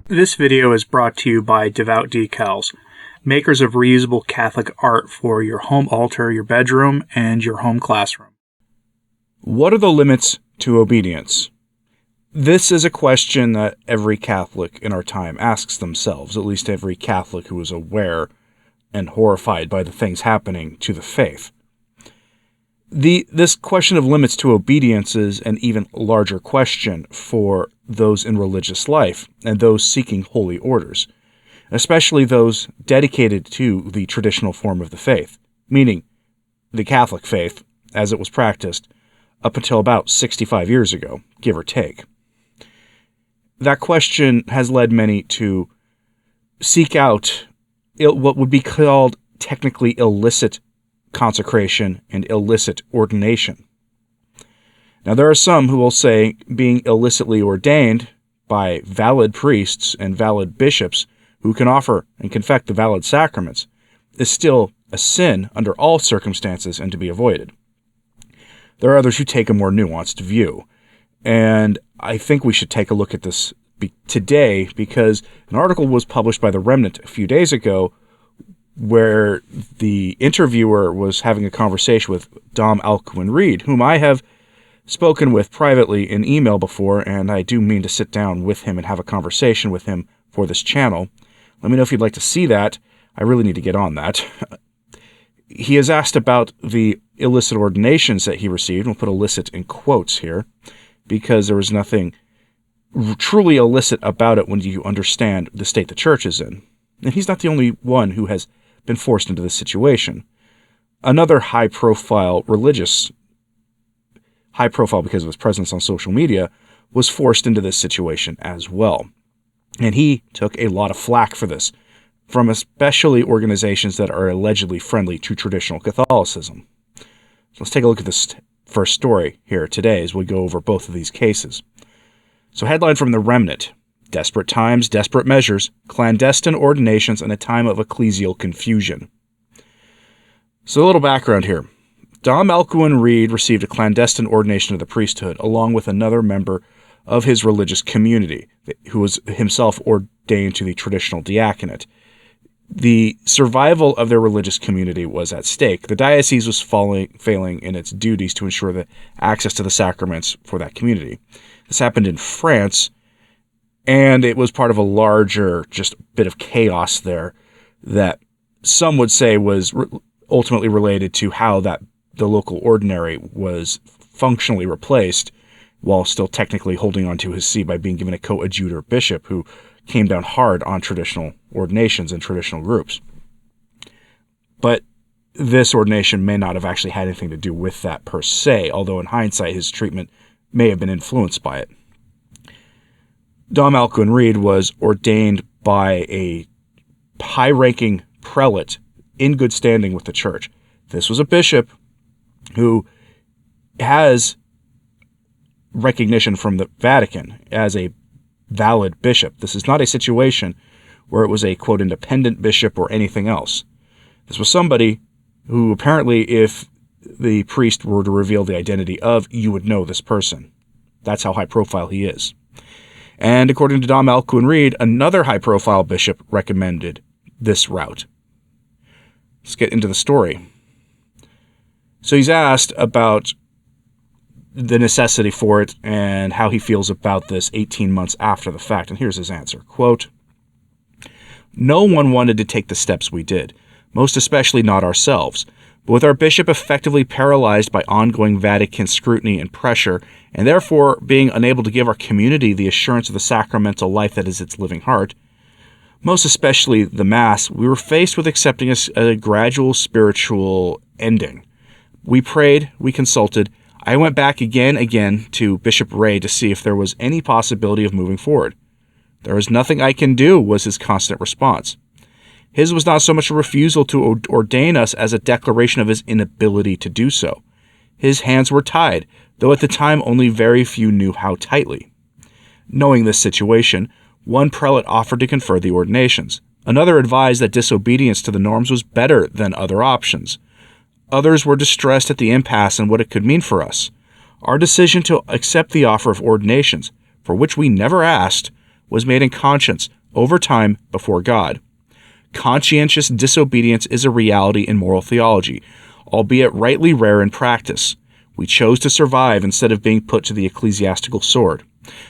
This video is brought to you by Devout Decals, makers of reusable Catholic art for your home altar, your bedroom, and your home classroom. What are the limits to obedience? This is a question that every Catholic in our time asks themselves, at least every Catholic who is aware and horrified by the things happening to the faith. This question of limits to obedience is an even larger question for those in religious life and those seeking holy orders, especially those dedicated to the traditional form of the faith, meaning the Catholic faith as it was practiced up until about 65 years ago, give or take. That question has led many to seek out what would be called technically illicit consecration and illicit ordination. Now, there are some who will say being illicitly ordained by valid priests and valid bishops who can offer and confect the valid sacraments is still a sin under all circumstances and to be avoided. There are others who take a more nuanced view, and I think we should take a look at this today because an article was published by The Remnant a few days ago where the interviewer was having a conversation with Dom Alcuin-Reid, whom I have spoken with privately in email before, and I do mean to sit down with him and have a conversation with him for this channel. Let me know if you'd like to see that. I really need to get on that. He is asked about the illicit ordinations that he received. We'll put illicit in quotes here, because there was nothing truly illicit about it when you understand the state the church is in. And he's not the only one who has been forced into this situation. Another high-profile because of his presence on social media, was forced into this situation as well. And he took a lot of flack for this, from especially organizations that are allegedly friendly to traditional Catholicism. So let's take a look at this first story here today as we go over both of these cases. So headline from The Remnant: Desperate times, desperate measures, clandestine ordinations in a time of ecclesial confusion. So a little background here. Dom Alcuin-Reid received a clandestine ordination of the priesthood along with another member of his religious community who was himself ordained to the traditional diaconate. The survival of their religious community was at stake. The diocese was failing in its duties to ensure the access to the sacraments for that community. This happened in France, and it was part of a larger just bit of chaos there that some would say was ultimately related to how that the local ordinary was functionally replaced while still technically holding on to his see by being given a coadjutor bishop who came down hard on traditional ordinations and traditional groups. But this ordination may not have actually had anything to do with that per se, although in hindsight his treatment may have been influenced by it. Dom Alcuin-Reid was ordained by a high-ranking prelate in good standing with the church. This was a bishop who has recognition from the Vatican as a valid bishop. This is not a situation where it was a, quote, independent bishop or anything else. This was somebody who apparently, if the priest were to reveal the identity of, you would know this person. That's how high profile he is. And according to Dom Alcuin-Reid, another high-profile bishop recommended this route. Let's get into the story. So he's asked about the necessity for it and how he feels about this 18 months after the fact. And here's his answer. Quote, "No one wanted to take the steps we did, most especially not ourselves. But with our bishop effectively paralyzed by ongoing Vatican scrutiny and pressure, and therefore being unable to give our community the assurance of the sacramental life that is its living heart, most especially the Mass, we were faced with accepting a gradual spiritual ending. We prayed, we consulted. I went back again to Bishop Ray to see if there was any possibility of moving forward. There is nothing I can do," was his constant response. His was not so much a refusal to ordain us as a declaration of his inability to do so. His hands were tied, though at the time only very few knew how tightly. Knowing this situation, one prelate offered to confer the ordinations. Another advised that disobedience to the norms was better than other options. Others were distressed at the impasse and what it could mean for us. Our decision to accept the offer of ordinations, for which we never asked, was made in conscience, over time before God. Conscientious disobedience is a reality in moral theology, albeit rightly rare in practice. We chose to survive instead of being put to the ecclesiastical sword.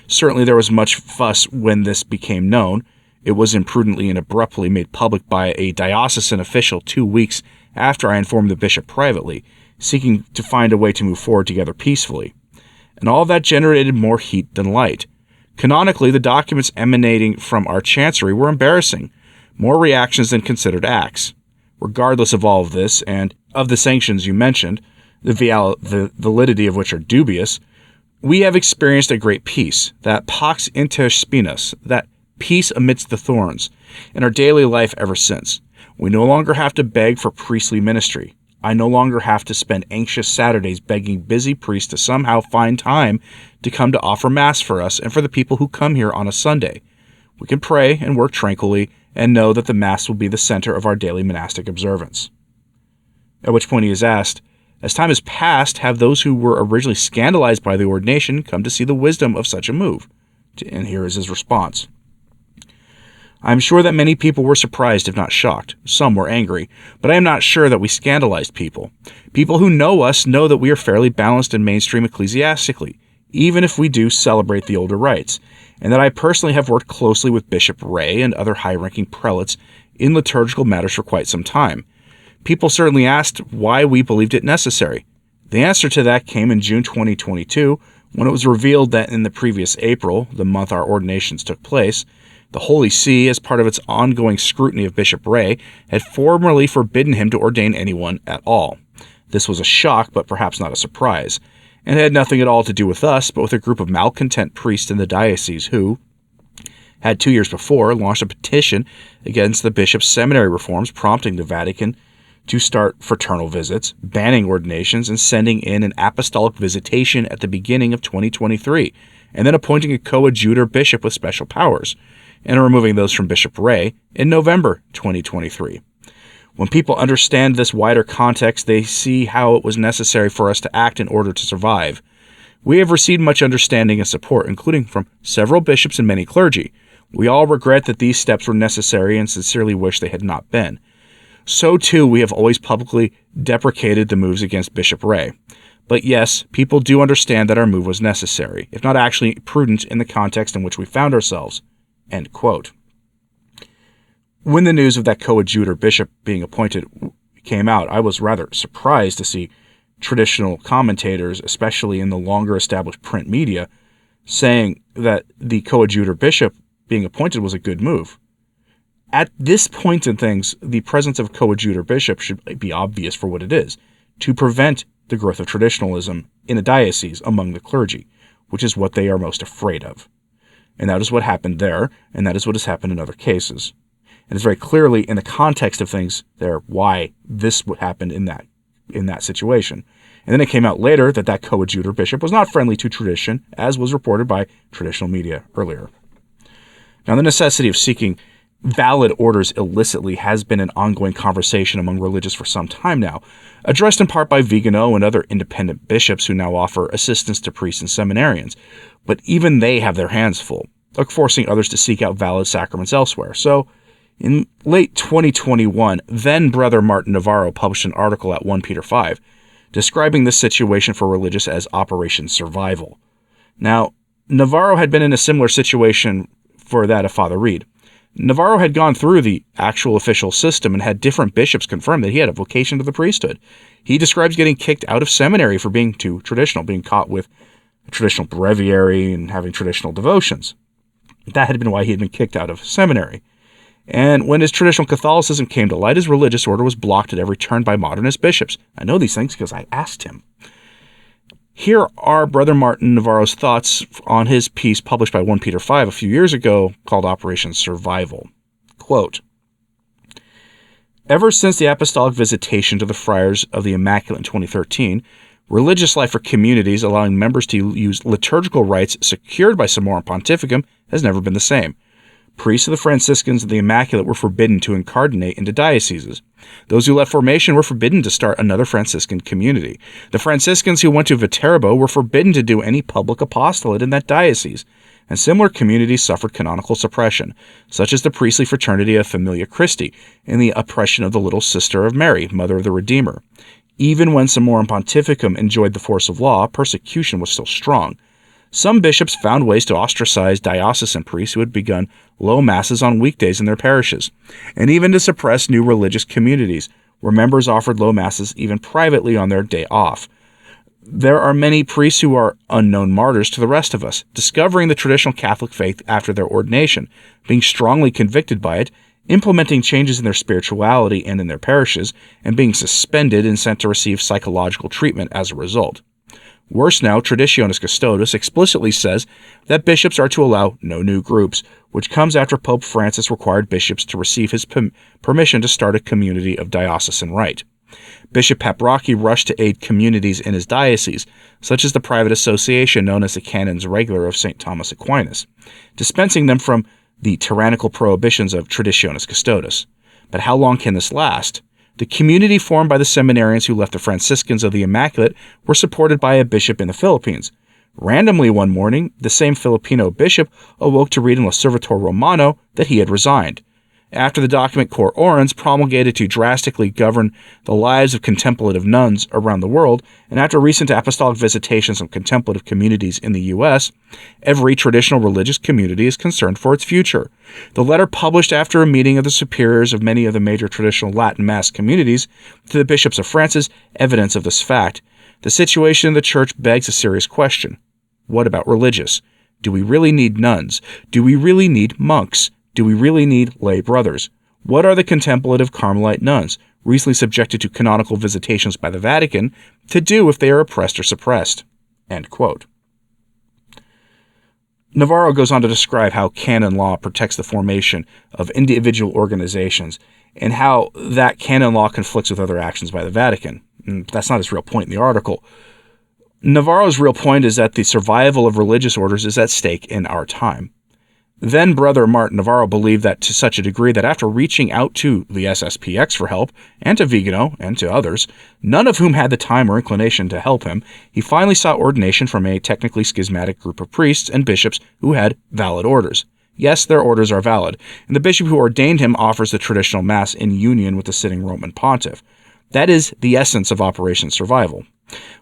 Certainly there was much fuss when this became known. It was imprudently and abruptly made public by a diocesan official 2 weeks after I informed the bishop privately, seeking to find a way to move forward together peacefully. And all that generated more heat than light. Canonically, the documents emanating from our chancery were embarrassing, more reactions than considered acts. Regardless of all of this, and of the sanctions you mentioned, the validity of which are dubious, we have experienced a great peace, that pax inter spinas, that peace amidst the thorns, in our daily life ever since. We no longer have to beg for priestly ministry. I no longer have to spend anxious Saturdays begging busy priests to somehow find time to come to offer Mass for us and for the people who come here on a Sunday. We can pray and work tranquilly and know that the Mass will be the center of our daily monastic observance. At which point he is asked, as time has passed, have those who were originally scandalized by the ordination come to see the wisdom of such a move? And here is his response. I am sure that many people were surprised, if not shocked. Some were angry, but I am not sure that we scandalized people. People who know us know that we are fairly balanced and mainstream ecclesiastically, even if we do celebrate the older rites, and that I personally have worked closely with Bishop Ray and other high-ranking prelates in liturgical matters for quite some time. People certainly asked why we believed it necessary. The answer to that came in June 2022, when it was revealed that in the previous April, the month our ordinations took place, the Holy See, as part of its ongoing scrutiny of Bishop Ray, had formally forbidden him to ordain anyone at all. This was a shock, but perhaps not a surprise, and had nothing at all to do with us, but with a group of malcontent priests in the diocese who had 2 years before launched a petition against the bishop's seminary reforms, prompting the Vatican to start fraternal visits, banning ordinations, and sending in an apostolic visitation at the beginning of 2023, and then appointing a coadjutor bishop with special powers, and removing those from Bishop Ray in November 2023. When people understand this wider context, they see how it was necessary for us to act in order to survive. We have received much understanding and support, including from several bishops and many clergy. We all regret that these steps were necessary and sincerely wish they had not been. So too, we have always publicly deprecated the moves against Bishop Ray. But yes, people do understand that our move was necessary, if not actually prudent in the context in which we found ourselves. End quote. When the news of that coadjutor bishop being appointed came out, I was rather surprised to see traditional commentators, especially in the longer established print media, saying that the coadjutor bishop being appointed was a good move. At this point in things, the presence of a coadjutor bishop should be obvious for what it is, to prevent the growth of traditionalism in a diocese among the clergy, which is what they are most afraid of. And that is what happened there, and that is what has happened in other cases. And it's very clearly in the context of things there why this would happen in that situation. And then it came out later that that coadjutor bishop was not friendly to tradition, as was reported by traditional media earlier. Now, the necessity of seeking valid orders illicitly has been an ongoing conversation among religious for some time now, addressed in part by Vigano and other independent bishops who now offer assistance to priests and seminarians. But even they have their hands full, like forcing others to seek out valid sacraments elsewhere. So, in late 2021, then Brother Martin Navarro published an article at 1 Peter 5, describing this situation for religious as Operation Survival. Now, Navarro had been in a similar situation for that of Father Reed. Navarro had gone through the actual official system and had different bishops confirm that he had a vocation to the priesthood. He describes getting kicked out of seminary for being too traditional, being caught with a traditional breviary and having traditional devotions. That had been why he had been kicked out of seminary. And when his traditional Catholicism came to light, his religious order was blocked at every turn by modernist bishops. I know these things because I asked him. Here are Brother Martin Navarro's thoughts on his piece published by 1 Peter 5 a few years ago called Operation Survival. Quote, ever since the apostolic visitation to the friars of the Immaculate in 2013, religious life for communities allowing members to use liturgical rites secured by Summorum Pontificum has never been the same. Priests of the Franciscans of the Immaculate were forbidden to incardinate into dioceses. Those who left formation were forbidden to start another Franciscan community. The Franciscans who went to Viterbo were forbidden to do any public apostolate in that diocese. and similar communities suffered canonical suppression, such as the priestly fraternity of Familia Christi and the oppression of the Little Sister of Mary, Mother of the Redeemer. Even when Summorum Pontificum enjoyed the force of law, persecution was still strong. Some bishops found ways to ostracize diocesan priests who had begun low masses on weekdays in their parishes, and even to suppress new religious communities, where members offered low masses even privately on their day off. There are many priests who are unknown martyrs to the rest of us, discovering the traditional Catholic faith after their ordination, being strongly convicted by it, implementing changes in their spirituality and in their parishes, and being suspended and sent to receive psychological treatment as a result. Worse now, Traditionis Custodes explicitly says that bishops are to allow no new groups, which comes after Pope Francis required bishops to receive his permission to start a community of diocesan rite. Bishop Paprocki rushed to aid communities in his diocese, such as the private association known as the Canons Regular of St. Thomas Aquinas, dispensing them from the tyrannical prohibitions of Traditionis Custodes. But how long can this last? The community formed by the seminarians who left the Franciscans of the Immaculate were supported by a bishop in the Philippines. Randomly one morning, the same Filipino bishop awoke to read in L'Osservatore Romano that he had resigned. After the document Cor Orans promulgated to drastically govern the lives of contemplative nuns around the world, and after recent apostolic visitations of contemplative communities in the U.S., every traditional religious community is concerned for its future. The letter published after a meeting of the superiors of many of the major traditional Latin Mass communities to the bishops of France is evidence of this fact. The situation in the church begs a serious question. What about religious? Do we really need nuns? Do we really need monks? Do we really need lay brothers? What are the contemplative Carmelite nuns, recently subjected to canonical visitations by the Vatican, to do if they are oppressed or suppressed? End quote. Navarro goes on to describe how canon law protects the formation of individual organizations and how that canon law conflicts with other actions by the Vatican. That's not his real point in the article. Navarro's real point is that the survival of religious orders is at stake in our time. Then Brother Martin Navarro believed that to such a degree that after reaching out to the SSPX for help, and to Vigano, and to others, none of whom had the time or inclination to help him, he finally sought ordination from a technically schismatic group of priests and bishops who had valid orders. Yes, their orders are valid, and the bishop who ordained him offers the traditional Mass in union with the sitting Roman pontiff. That is the essence of Operation Survival.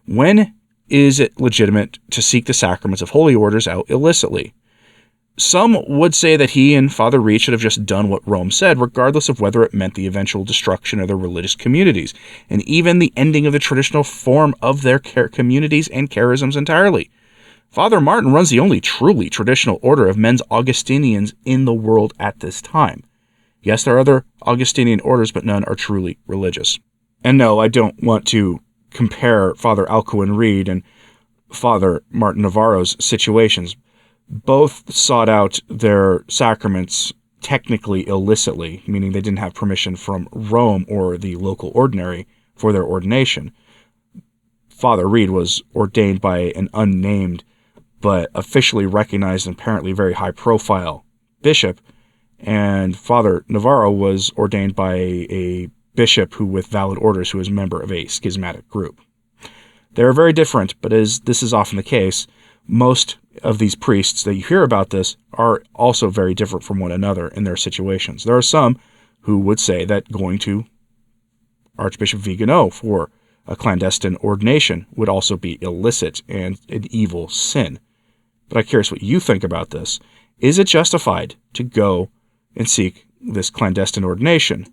When is it legitimate to seek the sacraments of holy orders out illicitly? Some would say that he and Father Reed should have just done what Rome said, regardless of whether it meant the eventual destruction of their religious communities, and even the ending of the traditional form of their communities and charisms entirely. Father Martin runs the only truly traditional order of men's Augustinians in the world at this time. Yes, there are other Augustinian orders, but none are truly religious. And no, I don't want to compare Father Alcuin Reed and Father Martin Navarro's situations. Both sought out their sacraments technically illicitly, meaning they didn't have permission from Rome or the local ordinary for their ordination. Father Reed was ordained by an unnamed but officially recognized and apparently very high-profile bishop, and Father Navarro was ordained by a bishop who with valid orders who was a member of a schismatic group. They are very different, but as this is often the case, most of these priests that you hear about this are also very different from one another in their situations. There are some who would say that going to Archbishop Vigano for a clandestine ordination would also be illicit and an evil sin. But I'm curious what you think about this. Is it justified to go and seek this clandestine ordination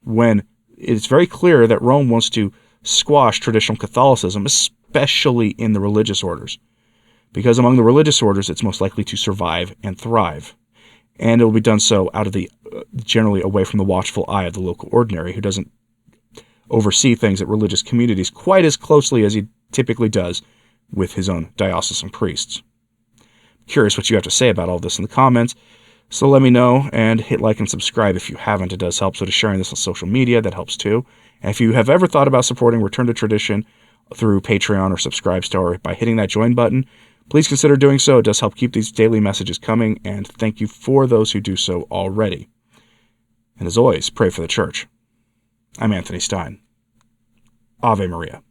when it's very clear that Rome wants to squash traditional Catholicism, especially in the religious orders? Because among the religious orders, it's most likely to survive and thrive. And it will be done so out of the, generally away from the watchful eye of the local ordinary, who doesn't oversee things at religious communities quite as closely as he typically does with his own diocesan priests. Curious what you have to say about all this in the comments, so let me know, and hit like and subscribe if you haven't. It does help, so to sharing this on social media, that helps too. And if you have ever thought about supporting Return to Tradition through Patreon or Subscribestar or by hitting that join button, please consider doing so. It does help keep these daily messages coming, and thank you for those who do so already. And as always, pray for the Church. I'm Anthony Stine. Ave Maria.